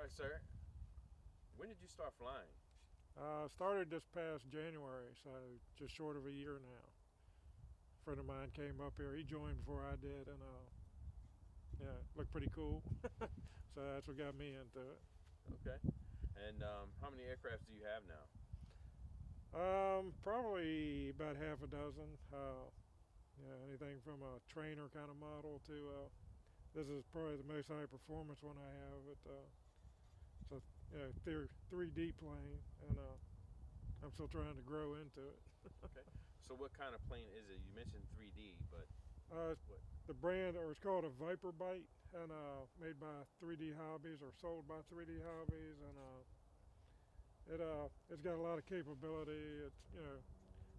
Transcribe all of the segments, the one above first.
right, sir. When did you start flying? Started this past January, so just short of a year now. A friend of mine came up here. He joined before I did, and yeah, it looked pretty cool. So that's what got me into it. Okay. And how many aircrafts do you have now? Probably about half a dozen. Yeah, anything from a trainer kind of model to this is probably the most high performance one I have. It's a 3D plane, and I'm still trying to grow into it. Okay. So what kind of plane is it? You mentioned 3D, but Uh, what? the brand, or it's called a Viper Bite, and made by 3D Hobbies or sold by 3D Hobbies, and it's got a lot of capability. It's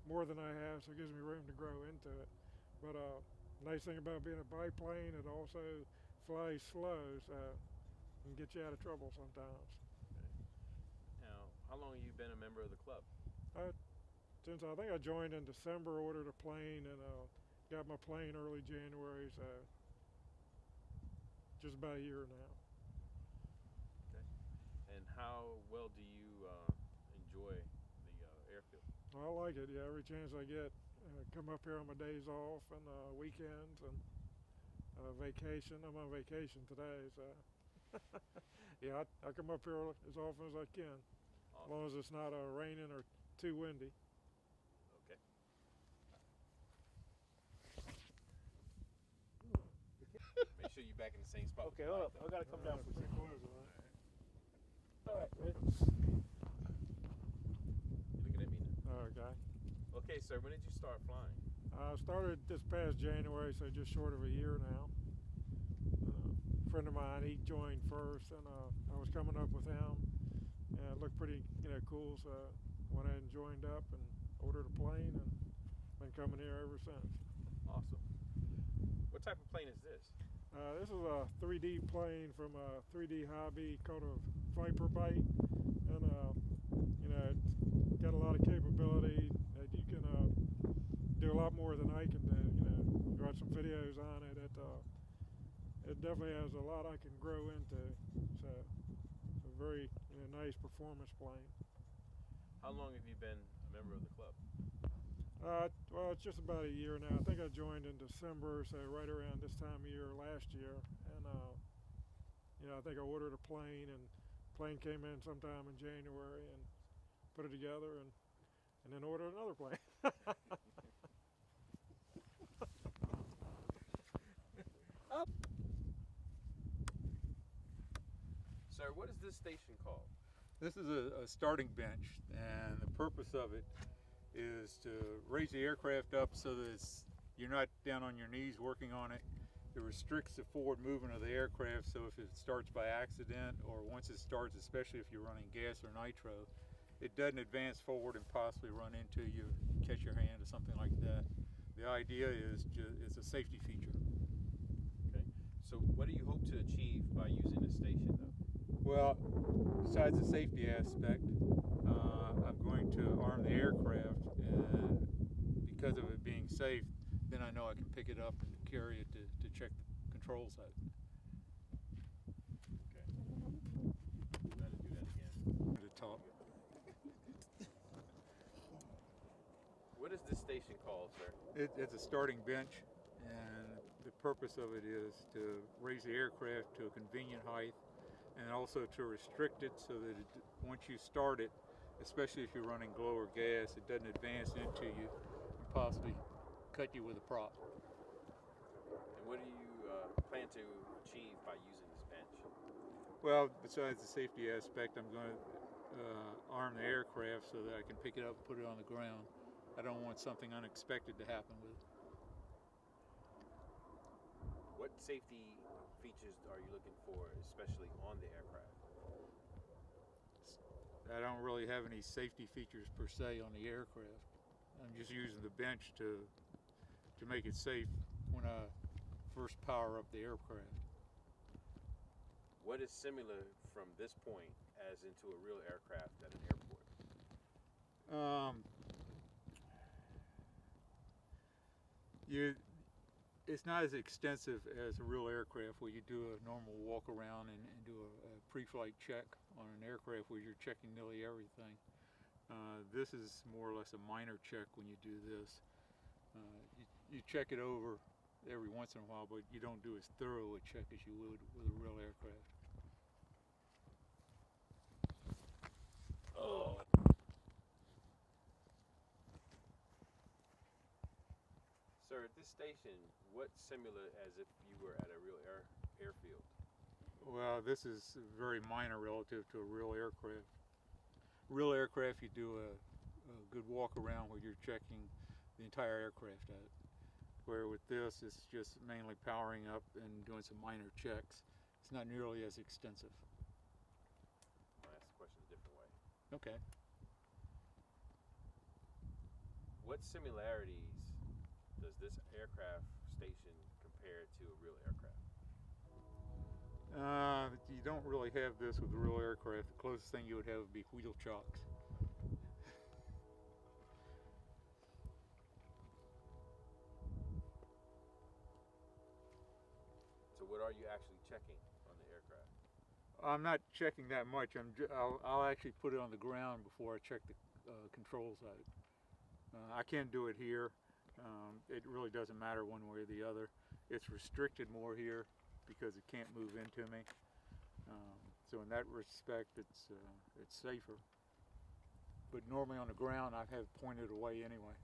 more than I have, so it gives me room to grow into it. But nice thing about being a biplane, it also flies slow, so it can get you out of trouble sometimes. Okay. Now, how long have you been a member of the club? I, since I think I joined in December, ordered a plane, and got my plane early January, so just about a year now. Okay. And how well do you enjoy the airfield? I like it. Yeah, every chance I get, come up here on my days off and weekends and vacation. I'm on vacation today, so yeah, I come up here as often as I can, as Awesome. long as it's not raining or too windy. Okay. Make sure you're back in the same spot. Okay, hold up. I gotta come down for a Pretty second. close, All right, ready? You're looking at me now. Okay. Okay, sir. When did you start flying? I started this past January, so just short of a year now. A friend of mine, he joined first, and I was coming up with him, and it looked pretty, cool. So went ahead and joined up and ordered a plane, and been coming here ever since. Awesome. What type of plane is this? This is a 3D plane from a 3D hobby called a Viper Bite, and it's got a lot of capability that you can do a lot more than I can do. Got some videos on it. It definitely has a lot I can grow into. So it's a very nice performance plane. How long have you been a member of the club? Well, it's just about a year now. I think I joined in December, so right around this time of year last year. And I think I ordered a plane, and the plane came in sometime in January, and put it together, and then ordered another plane. Sir, what is this station called? This is a starting bench, and the purpose of it is to raise the aircraft up so that you're not down on your knees working on it. It restricts the forward movement of the aircraft, so if it starts by accident, or once it starts, especially if you're running gas or nitro, it doesn't advance forward and possibly run into you, catch your hand or something like that. The idea is it's a safety feature. Okay. So what do you hope to achieve by using this station, though? Well, besides the safety aspect, I'm going to arm the aircraft, and because of it being safe, then I know I can pick it up and carry it to check the controls out. Okay. You gotta do that again. To talk. What is this station called, sir? It's a starting bench, and the purpose of it is to raise the aircraft to a convenient height, and also to restrict it so that once you start it, especially if you're running glow or gas, it doesn't advance into you and possibly cut you with a prop. And what do you plan to achieve by using this bench? Well, besides the safety aspect, I'm going to arm the aircraft so that I can pick it up and put it on the ground. I don't want something unexpected to happen with it. What safety features are you looking for, especially on the aircraft? I don't really have any safety features per se on the aircraft. I'm just using the bench to make it safe when I first power up the aircraft. What is similar from this point as into a real aircraft at an airport? You It's not as extensive as a real aircraft where you do a normal walk around and do a pre-flight check on an aircraft where you're checking nearly everything. This is more or less a minor check when you do this. You check it over every once in a while, but you don't do as thorough a check as you would with a real aircraft. Oh. Sir, at this station, what's similar as if you were at a real airfield? Well, this is very minor relative to a real aircraft. Real aircraft, you do a good walk around where you're checking the entire aircraft out. Where with this, it's just mainly powering up and doing some minor checks. It's not nearly as extensive. I'll ask the question a different way. Okay. What similarities does this aircraft station compare to a real aircraft? You don't really have this with a real aircraft. The closest thing you would have would be wheel chocks. So what are you actually checking on the aircraft? I'm not checking that much. I'll actually put it on the ground before I check the controls out. I can't do it here. It really doesn't matter one way or the other. It's restricted more here because it can't move into me. So in that respect, it's safer. But normally on the ground, I have pointed away anyway.